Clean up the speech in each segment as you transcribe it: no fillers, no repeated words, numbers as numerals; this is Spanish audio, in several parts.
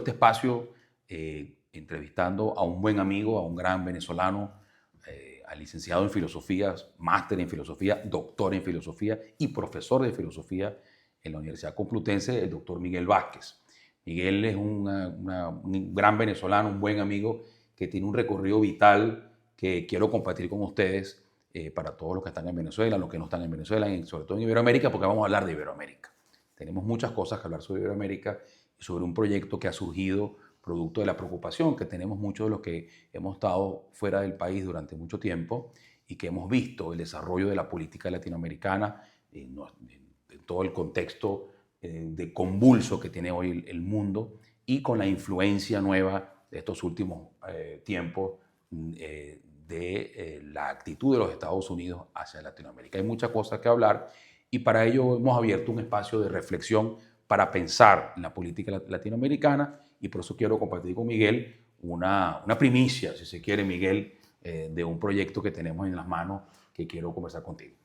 este espacio entrevistando a un buen amigo, a un gran venezolano, al licenciado en filosofía, máster en filosofía, doctor en filosofía y profesor de filosofía en la Universidad Complutense, el doctor Miguel Vázquez. Miguel es un gran venezolano, un buen amigo que tiene un recorrido vital que quiero compartir con ustedes para todos los que están en Venezuela, los que no están en Venezuela, y sobre todo en Iberoamérica, porque vamos a hablar de Iberoamérica. Tenemos muchas cosas que hablar sobre Iberoamérica y sobre un proyecto que ha surgido producto de la preocupación que tenemos muchos de los que hemos estado fuera del país durante mucho tiempo y que hemos visto el desarrollo de la política latinoamericana en todo el contexto de convulso que tiene hoy el mundo y con la influencia nueva de estos últimos tiempos de la actitud de los Estados Unidos hacia Latinoamérica. Hay muchas cosas que hablar y para ello hemos abierto un espacio de reflexión para pensar en la política latinoamericana y por eso quiero compartir con Miguel una primicia, si se quiere, Miguel, de un proyecto que tenemos en las manos que quiero conversar contigo.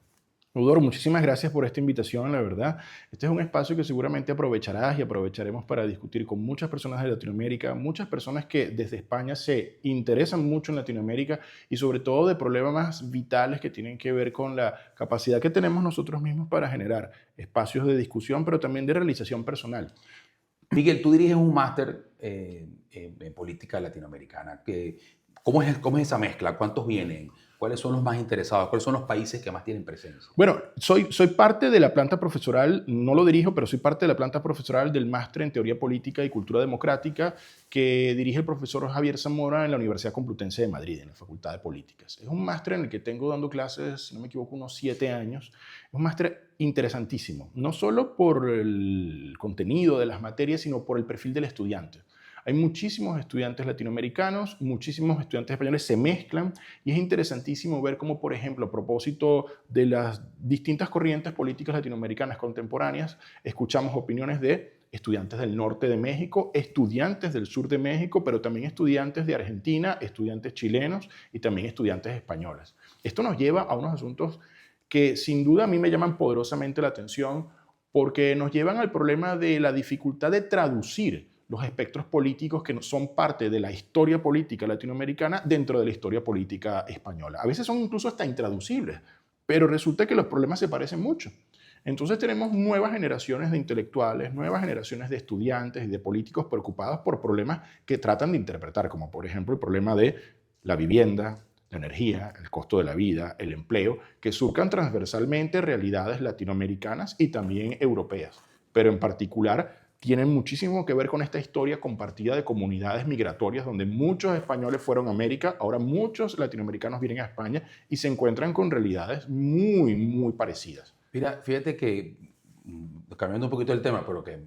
Eudoro, muchísimas gracias por esta invitación, la verdad. Este es un espacio que seguramente aprovecharás y aprovecharemos para discutir con muchas personas de Latinoamérica, muchas personas que desde España se interesan mucho en Latinoamérica y sobre todo de problemas vitales que tienen que ver con la capacidad que tenemos nosotros mismos para generar espacios de discusión, pero también de realización personal. Miguel, tú diriges un máster en política latinoamericana. ¿Cómo es esa mezcla? ¿Cuántos vienen? ¿Cuáles son los más interesados? ¿Cuáles son los países que más tienen presencia? Bueno, soy parte de la planta profesoral, no lo dirijo, pero soy parte de la planta profesoral del máster en Teoría Política y Cultura Democrática que dirige el profesor Javier Zamora en la Universidad Complutense de Madrid, en la Facultad de Políticas. Es un máster en el que tengo dando clases, si no me equivoco, unos 7 años. Es un máster interesantísimo, no solo por el contenido de las materias, sino por el perfil del estudiante. Hay muchísimos estudiantes latinoamericanos, muchísimos estudiantes españoles se mezclan y es interesantísimo ver cómo, por ejemplo, a propósito de las distintas corrientes políticas latinoamericanas contemporáneas, escuchamos opiniones de estudiantes del norte de México, estudiantes del sur de México, pero también estudiantes de Argentina, estudiantes chilenos y también estudiantes españoles. Esto nos lleva a unos asuntos que sin duda a mí me llaman poderosamente la atención porque nos llevan al problema de la dificultad de traducir los espectros políticos que son parte de la historia política latinoamericana dentro de la historia política española. A veces son incluso hasta intraducibles, pero resulta que los problemas se parecen mucho. Entonces tenemos nuevas generaciones de intelectuales, nuevas generaciones de estudiantes y de políticos preocupados por problemas que tratan de interpretar, como por ejemplo el problema de la vivienda, la energía, el costo de la vida, el empleo, que surcan transversalmente realidades latinoamericanas y también europeas, pero en particular tienen muchísimo que ver con esta historia compartida de comunidades migratorias donde muchos españoles fueron a América, ahora muchos latinoamericanos vienen a España y se encuentran con realidades muy, muy parecidas. Mira, fíjate que, cambiando un poquito el tema, pero que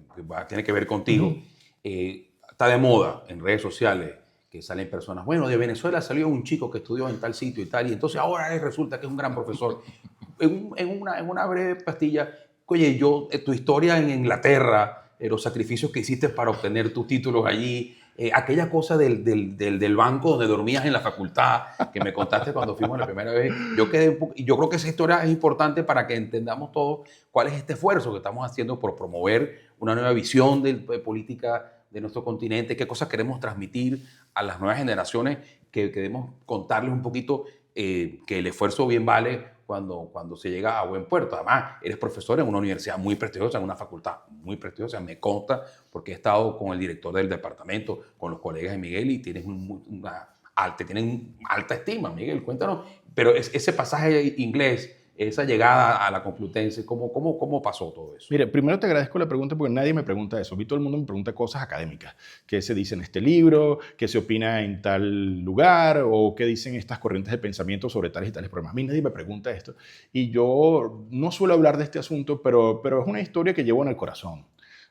tiene que ver contigo, está de moda en redes sociales que salen personas, bueno, de Venezuela salió un chico que estudió en tal sitio y tal, y entonces ahora resulta que es un gran profesor. En una breve pastilla, oye, tu historia en Inglaterra, los sacrificios que hiciste para obtener tus títulos allí, aquella cosa del banco donde dormías en la facultad, que me contaste cuando fuimos la primera vez, yo creo que esa historia es importante para que entendamos todos cuál es este esfuerzo que estamos haciendo por promover una nueva visión de política de nuestro continente, qué cosas queremos transmitir a las nuevas generaciones, que queremos contarles un poquito que el esfuerzo bien vale cuando se llega a buen puerto. Además, eres profesor en una universidad muy prestigiosa, en una facultad muy prestigiosa, me consta, porque he estado con el director del departamento, con los colegas de Miguel, y tienes tienen alta estima, Miguel, cuéntanos. Pero ese pasaje inglés, esa llegada a la Complutense, ¿cómo pasó todo eso? Mire, primero te agradezco la pregunta porque nadie me pregunta eso. A mí todo el mundo me pregunta cosas académicas. ¿Qué se dice en este libro? ¿Qué se opina en tal lugar? ¿O qué dicen estas corrientes de pensamiento sobre tales y tales problemas? A mí nadie me pregunta esto. Y yo no suelo hablar de este asunto, pero es una historia que llevo en el corazón.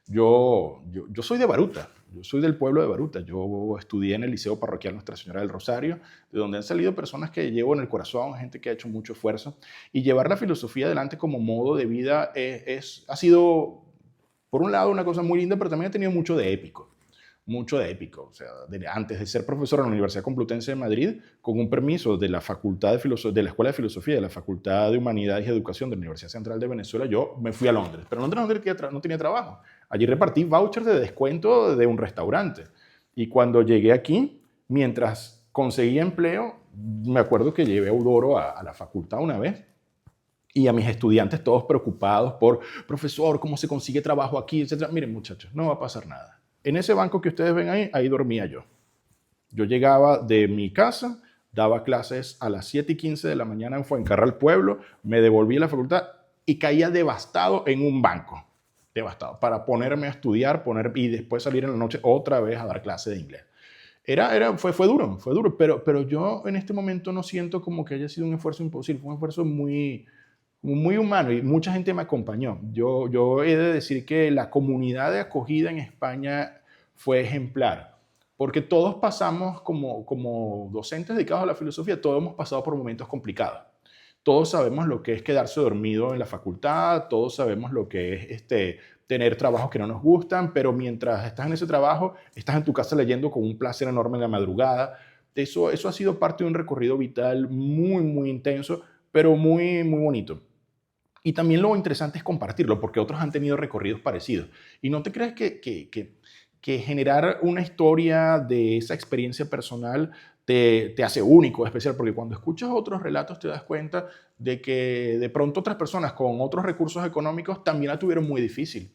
Yo soy de Baruta, yo soy del pueblo de Baruta. Yo estudié en el Liceo Parroquial Nuestra Señora del Rosario, de donde han salido personas que llevo en el corazón, gente que ha hecho mucho esfuerzo. Y llevar la filosofía adelante como modo de vida ha sido, por un lado, una cosa muy linda, pero también ha tenido mucho de épico. Mucho de épico. O sea, antes de ser profesor en la Universidad Complutense de Madrid, con un permiso de la Facultad de la Escuela de Filosofía, de la Facultad de Humanidades y Educación de la Universidad Central de Venezuela, yo me fui a Londres. Pero en Londres no tenía trabajo. Allí repartí vouchers de descuento de un restaurante. Y cuando llegué aquí, mientras conseguía empleo, me acuerdo que llevé a Eudoro a la facultad una vez y a mis estudiantes todos preocupados por, profesor, ¿cómo se consigue trabajo aquí? Etcétera. Miren, muchachos, no va a pasar nada. En ese banco que ustedes ven ahí, ahí dormía yo. Yo llegaba de mi casa, daba clases a las 7:15 de la mañana en Fuencarral Pueblo, me devolví a la facultad y caía devastado en un banco. Devastado. Para ponerme a estudiar y después salir en la noche otra vez a dar clase de inglés. Fue duro, pero yo en este momento no siento como que haya sido un esfuerzo imposible, fue un esfuerzo muy humano y mucha gente me acompañó. Yo he de decir que la comunidad de acogida en España fue ejemplar, porque todos pasamos como docentes dedicados a la filosofía, todos hemos pasado por momentos complicados. Todos sabemos lo que es quedarse dormido en la facultad, todos sabemos lo que es tener trabajos que no nos gustan, pero mientras estás en ese trabajo, estás en tu casa leyendo con un placer enorme en la madrugada. Eso ha sido parte de un recorrido vital muy intenso, pero muy bonito. Y también lo interesante es compartirlo, porque otros han tenido recorridos parecidos. Y no te creas que generar una historia de esa experiencia personal te hace único, especial, porque cuando escuchas otros relatos te das cuenta de que de pronto otras personas con otros recursos económicos también la tuvieron muy difícil.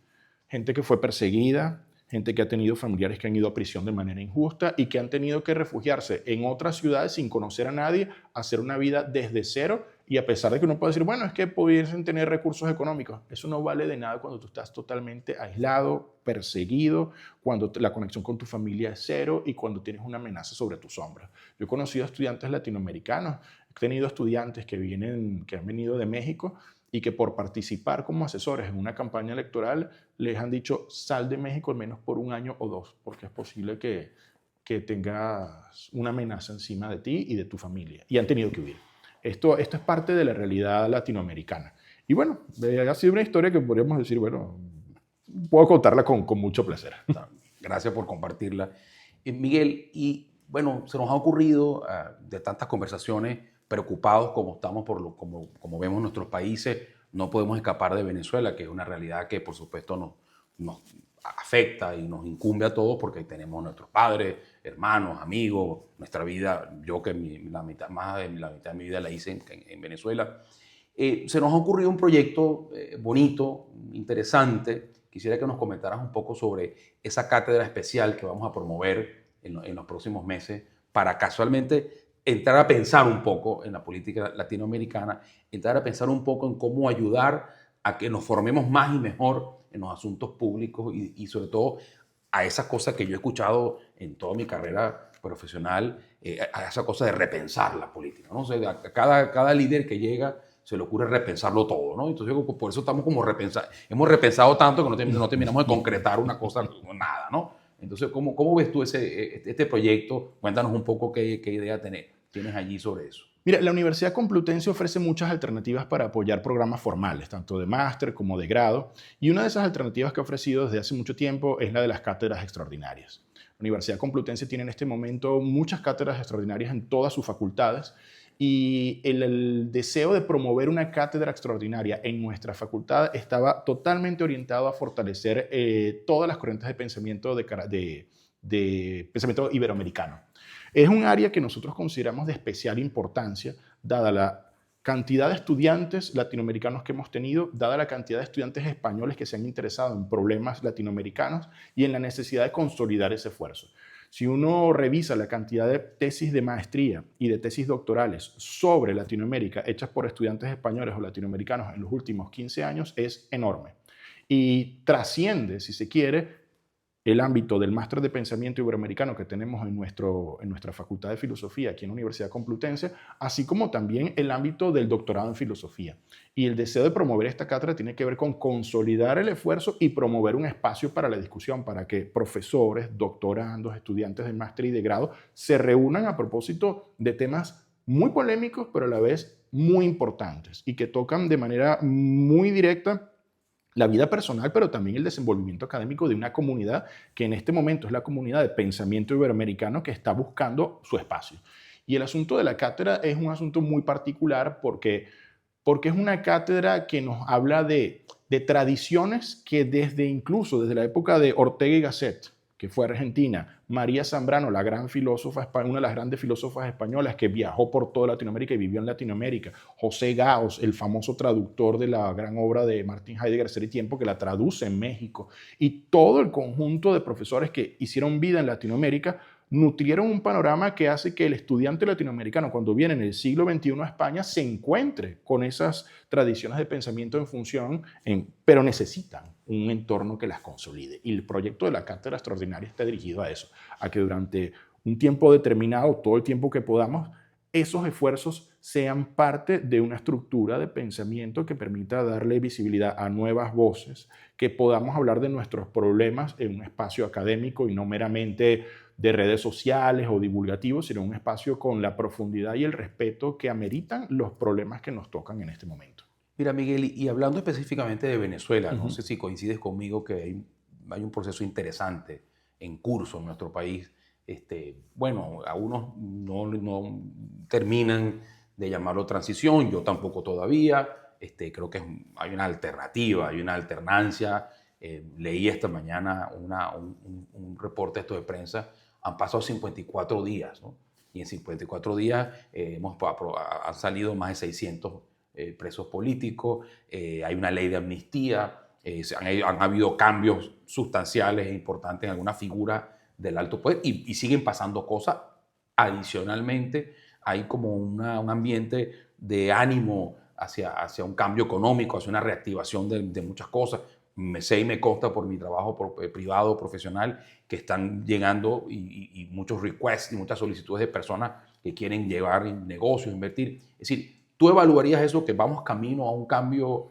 Gente que fue perseguida, gente que ha tenido familiares que han ido a prisión de manera injusta y que han tenido que refugiarse en otras ciudades sin conocer a nadie, hacer una vida desde cero. Y a pesar de que uno puede decir, bueno, es que pudiesen tener recursos económicos, eso no vale de nada cuando tú estás totalmente aislado, perseguido, cuando la conexión con tu familia es cero y cuando tienes una amenaza sobre tus hombros. Yo he conocido a estudiantes latinoamericanos, he tenido estudiantes que han venido de México y que por participar como asesores en una campaña electoral les han dicho, sal de México al menos por 1 año o 2, porque es posible que tengas una amenaza encima de ti y de tu familia. Y han tenido que huir. Esto es parte de la realidad latinoamericana. Y bueno, ha sido una historia que podríamos decir, bueno, puedo contarla con mucho placer. Gracias por compartirla. Miguel, y bueno, se nos ha ocurrido de tantas conversaciones, preocupados como estamos como vemos nuestros países, no podemos escapar de Venezuela, que es una realidad que por supuesto nos afecta y nos incumbe a todos porque tenemos nuestros padres, hermanos, amigos, nuestra vida. Yo que más de la mitad de mi vida la hice en Venezuela. Se nos ha ocurrido un proyecto bonito, interesante. Quisiera que nos comentaras un poco sobre esa cátedra especial que vamos a promover en los próximos meses para casualmente entrar a pensar un poco en la política latinoamericana, entrar a pensar un poco en cómo ayudar a que nos formemos más y mejor en los asuntos públicos y sobre todo a esa cosa que yo he escuchado en toda mi carrera profesional, a esa cosa de repensar la política, ¿no? O sea, a cada líder que llega se le ocurre repensarlo todo, ¿no? Entonces por eso estamos hemos repensado tanto que no terminamos de concretar una cosa, nada, ¿no? Entonces, ¿cómo ves tú este proyecto? Cuéntanos un poco qué idea tienes allí sobre eso. Mira, la Universidad Complutense ofrece muchas alternativas para apoyar programas formales, tanto de máster como de grado, y una de esas alternativas que ha ofrecido desde hace mucho tiempo es la de las cátedras extraordinarias. La Universidad Complutense tiene en este momento muchas cátedras extraordinarias en todas sus facultades y el deseo de promover una cátedra extraordinaria en nuestra facultad estaba totalmente orientado a fortalecer todas las corrientes de pensamiento de pensamiento iberoamericano. Es un área que nosotros consideramos de especial importancia, dada la cantidad de estudiantes latinoamericanos que hemos tenido, dada la cantidad de estudiantes españoles que se han interesado en problemas latinoamericanos y en la necesidad de consolidar ese esfuerzo. Si uno revisa la cantidad de tesis de maestría y de tesis doctorales sobre Latinoamérica hechas por estudiantes españoles o latinoamericanos en los últimos 15 años, es enorme. Y trasciende, si se quiere, el ámbito del máster de pensamiento iberoamericano que tenemos en nuestra Facultad de Filosofía aquí en la Universidad Complutense, así como también el ámbito del doctorado en filosofía. Y el deseo de promover esta cátedra tiene que ver con consolidar el esfuerzo y promover un espacio para la discusión, para que profesores, doctorandos, estudiantes de máster y de grado se reúnan a propósito de temas muy polémicos, pero a la vez muy importantes y que tocan de manera muy directa la vida personal, pero también el desenvolvimiento académico de una comunidad que en este momento es la comunidad de pensamiento iberoamericano que está buscando su espacio. Y el asunto de la cátedra es un asunto muy particular porque es una cátedra que nos habla de de tradiciones que incluso desde la época de Ortega y Gasset, que fue Argentina, María Zambrano, la gran filósofa, una de las grandes filósofas españolas que viajó por toda Latinoamérica y vivió en Latinoamérica, José Gaos, el famoso traductor de la gran obra de Martin Heidegger, Ser y Tiempo, que la traduce en México, y todo el conjunto de profesores que hicieron vida en Latinoamérica, nutrieron un panorama que hace que el estudiante latinoamericano, cuando viene en el siglo XXI a España, se encuentre con esas tradiciones de pensamiento en función, pero necesitan un entorno que las consolide. Y el proyecto de la Cátedra Extraordinaria está dirigido a eso, a que durante un tiempo determinado, todo el tiempo que podamos, esos esfuerzos sean parte de una estructura de pensamiento que permita darle visibilidad a nuevas voces, que podamos hablar de nuestros problemas en un espacio académico y no meramente de redes sociales o divulgativos, sino un espacio con la profundidad y el respeto que ameritan los problemas que nos tocan en este momento. Mira, Miguel, y hablando específicamente de Venezuela, no sé si coincides conmigo que hay un proceso interesante en curso en nuestro país. Bueno, algunos no terminan de llamarlo transición, yo tampoco todavía. Creo que hay una alternativa, hay una alternancia. Leí esta mañana un reporte esto de prensa. Han pasado 54 días, ¿no? Y en 54 días han salido más de 600 presos políticos, hay una ley de amnistía, han habido cambios sustanciales e importantes en alguna figura del alto poder y siguen pasando cosas. Adicionalmente, hay como un ambiente de ánimo hacia un cambio económico, hacia una reactivación de muchas cosas. Me sé y me consta por mi trabajo privado, profesional, que están llegando y muchos requests y muchas solicitudes de personas que quieren llevar negocios, invertir. Es decir, ¿tú evaluarías eso, que vamos camino a un cambio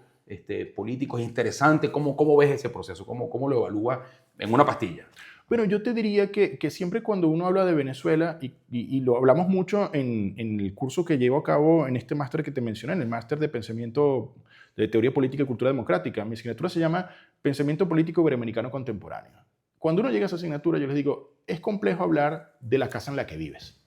político? ¿Es interesante? ¿Cómo ves ese proceso? ¿Cómo lo evalúas en una pastilla? Bueno, yo te diría que siempre cuando uno habla de Venezuela, y lo hablamos mucho en el curso que llevo a cabo en este máster que te mencioné, en el máster de pensamiento de teoría política y cultura democrática, mi asignatura se llama Pensamiento Político Iberoamericano Contemporáneo. Cuando uno llega a esa asignatura, yo les digo, es complejo hablar de la casa en la que vives,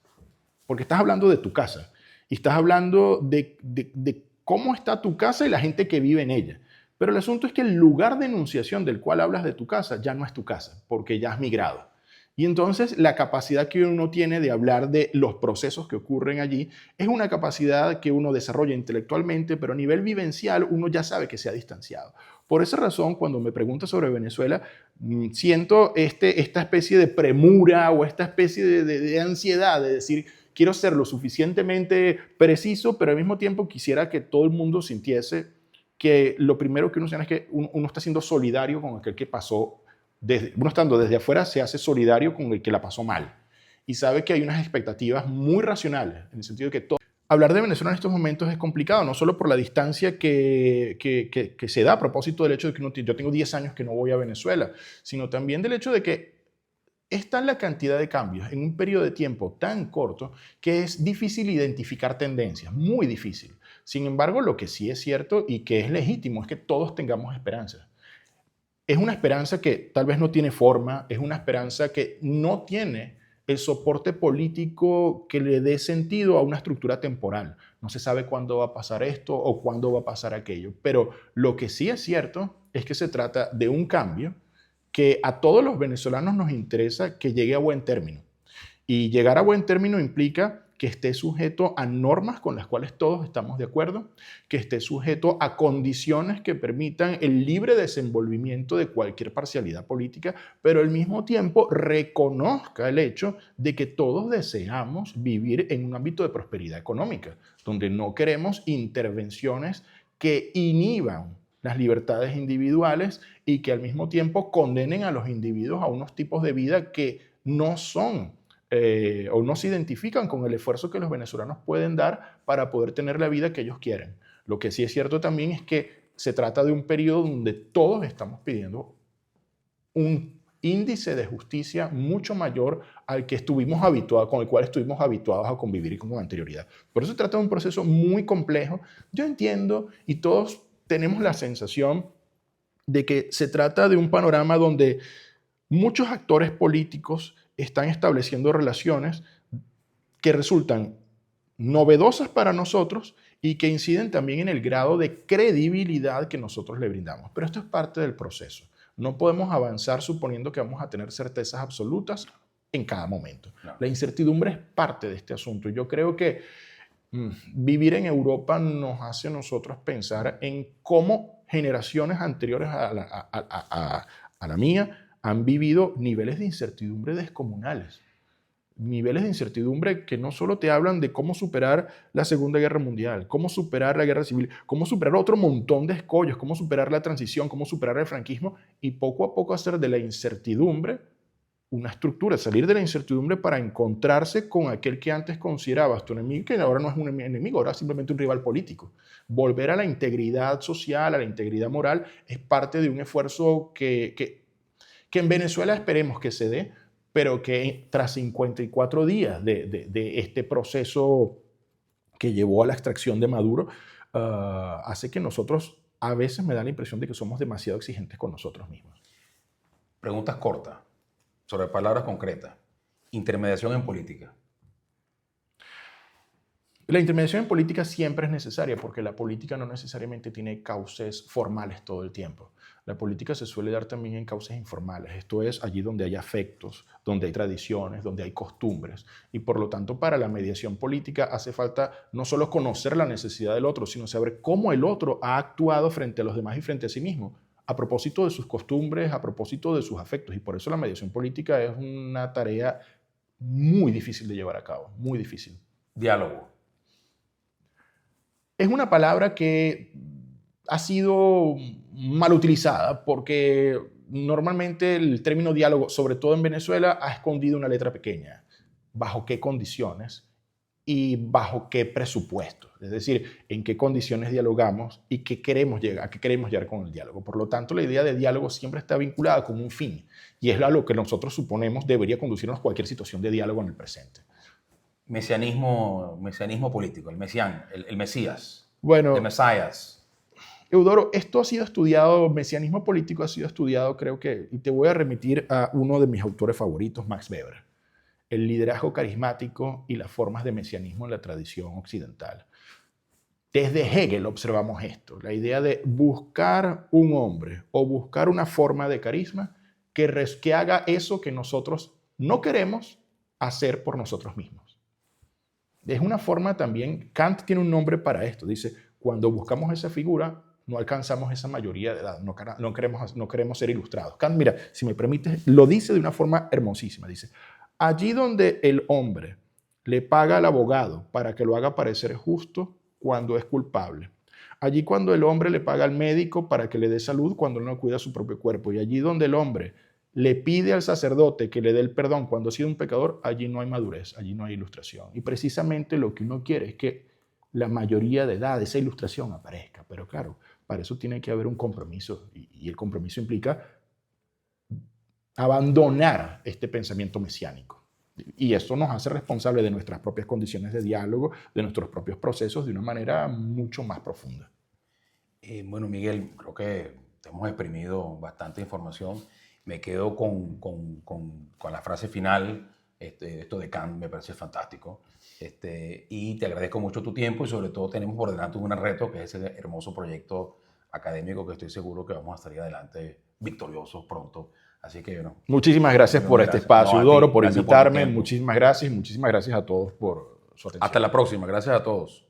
porque estás hablando de tu casa, y estás hablando de cómo está tu casa y la gente que vive en ella. Pero el asunto es que el lugar de enunciación del cual hablas de tu casa ya no es tu casa, porque ya has migrado. Y entonces la capacidad que uno tiene de hablar de los procesos que ocurren allí es una capacidad que uno desarrolla intelectualmente, pero a nivel vivencial uno ya sabe que se ha distanciado. Por esa razón, cuando me preguntas sobre Venezuela, siento esta especie de premura o esta especie de ansiedad de decir, quiero ser lo suficientemente preciso, pero al mismo tiempo quisiera que todo el mundo sintiese que lo primero que uno siente es que uno está siendo solidario con aquel que pasó, uno estando desde afuera se hace solidario con el que la pasó mal y sabe que hay unas expectativas muy racionales, en el sentido de que hablar de Venezuela en estos momentos es complicado, no solo por la distancia que se da a propósito del hecho de que yo tengo 10 años que no voy a Venezuela, sino también del hecho de que es tan la cantidad de cambios en un periodo de tiempo tan corto que es difícil identificar tendencias, muy difícil. Sin embargo, lo que sí es cierto y que es legítimo es que todos tengamos esperanza. Es una esperanza que tal vez no tiene forma, es una esperanza que no tiene el soporte político que le dé sentido a una estructura temporal. No se sabe cuándo va a pasar esto o cuándo va a pasar aquello, pero lo que sí es cierto es que se trata de un cambio que a todos los venezolanos nos interesa que llegue a buen término. Y llegar a buen término implica que esté sujeto a normas con las cuales todos estamos de acuerdo, que esté sujeto a condiciones que permitan el libre desenvolvimiento de cualquier parcialidad política, pero al mismo tiempo reconozca el hecho de que todos deseamos vivir en un ámbito de prosperidad económica, donde no queremos intervenciones que inhiban las libertades individuales y que al mismo tiempo condenen a los individuos a unos tipos de vida que no son o no se identifican con el esfuerzo que los venezolanos pueden dar para poder tener la vida que ellos quieren. Lo que sí es cierto también es que se trata de un periodo donde todos estamos pidiendo un índice de justicia mucho mayor al que estuvimos habituados, con el cual estuvimos habituados a convivir con anterioridad. Por eso se trata de un proceso muy complejo. Yo entiendo y todos tenemos la sensación de que se trata de un panorama donde muchos actores políticos están estableciendo relaciones que resultan novedosas para nosotros y que inciden también en el grado de credibilidad que nosotros le brindamos. Pero esto es parte del proceso. No podemos avanzar suponiendo que vamos a tener certezas absolutas en cada momento. No. La incertidumbre es parte de este asunto. Yo creo que vivir en Europa nos hace a nosotros pensar en cómo generaciones anteriores a la mía han vivido niveles de incertidumbre descomunales. Niveles de incertidumbre que no solo te hablan de cómo superar la Segunda Guerra Mundial, cómo superar la Guerra Civil, cómo superar otro montón de escollos, cómo superar la transición, cómo superar el franquismo y poco a poco hacer de la incertidumbre una estructura, salir de la incertidumbre para encontrarse con aquel que antes considerabas tu enemigo, que ahora no es un enemigo, ahora es simplemente un rival político. Volver a la integridad social, a la integridad moral, es parte de un esfuerzo que en Venezuela esperemos que se dé, pero que tras 54 días de este proceso que llevó a la extracción de Maduro, hace que nosotros, a veces me da la impresión de que somos demasiado exigentes con nosotros mismos. Preguntas cortas, sobre palabras concretas. Intermediación en política. La intermediación en política siempre es necesaria porque la política no necesariamente tiene cauces formales todo el tiempo. La política se suele dar también en cauces informales. Esto es allí donde hay afectos, donde hay tradiciones, donde hay costumbres. Y por lo tanto, para la mediación política hace falta no solo conocer la necesidad del otro, sino saber cómo el otro ha actuado frente a los demás y frente a sí mismo, a propósito de sus costumbres, a propósito de sus afectos. Y por eso la mediación política es una tarea muy difícil de llevar a cabo, muy difícil. Diálogo. Es una palabra que ha sido mal utilizada porque normalmente el término diálogo, sobre todo en Venezuela, ha escondido una letra pequeña. ¿Bajo qué condiciones y bajo qué presupuesto? Es decir, en qué condiciones dialogamos y a qué queremos llegar con el diálogo. Por lo tanto, la idea de diálogo siempre está vinculada con un fin y es a lo que nosotros suponemos debería conducirnos a cualquier situación de diálogo en el presente. Mesianismo político, el Mesías, Bueno, el Mesías. Eudoro, esto ha sido estudiado, mesianismo político ha sido estudiado, creo que, y te voy a remitir a uno de mis autores favoritos, Max Weber, el liderazgo carismático y las formas de mesianismo en la tradición occidental. Desde Hegel observamos esto, la idea de buscar un hombre o buscar una forma de carisma que haga eso que nosotros no queremos hacer por nosotros mismos. Es una forma también, Kant tiene un nombre para esto, dice, cuando buscamos esa figura, no alcanzamos esa mayoría de edad, no queremos ser ilustrados. Kant, mira, si me permites, lo dice de una forma hermosísima, dice, allí donde el hombre le paga al abogado para que lo haga parecer justo cuando es culpable, allí cuando el hombre le paga al médico para que le dé salud cuando no cuida su propio cuerpo, y allí donde el hombre le pide al sacerdote que le dé el perdón cuando ha sido un pecador, allí no hay madurez, allí no hay ilustración. Y precisamente lo que uno quiere es que la mayoría de edad, esa ilustración aparezca. Pero claro, para eso tiene que haber un compromiso y el compromiso implica abandonar este pensamiento mesiánico. Y esto nos hace responsables de nuestras propias condiciones de diálogo, de nuestros propios procesos de una manera mucho más profunda. Bueno, Miguel, creo que te hemos exprimido bastante información. Me quedo con la frase final, esto de Kant me parece fantástico. Y te agradezco mucho tu tiempo y sobre todo tenemos por delante un gran reto que es ese hermoso proyecto académico que estoy seguro que vamos a salir adelante victoriosos pronto. Así que bueno. Muchísimas gracias por este espacio, Eudoro, por invitarme. Muchísimas gracias a todos por su atención. Hasta la próxima. Gracias a todos.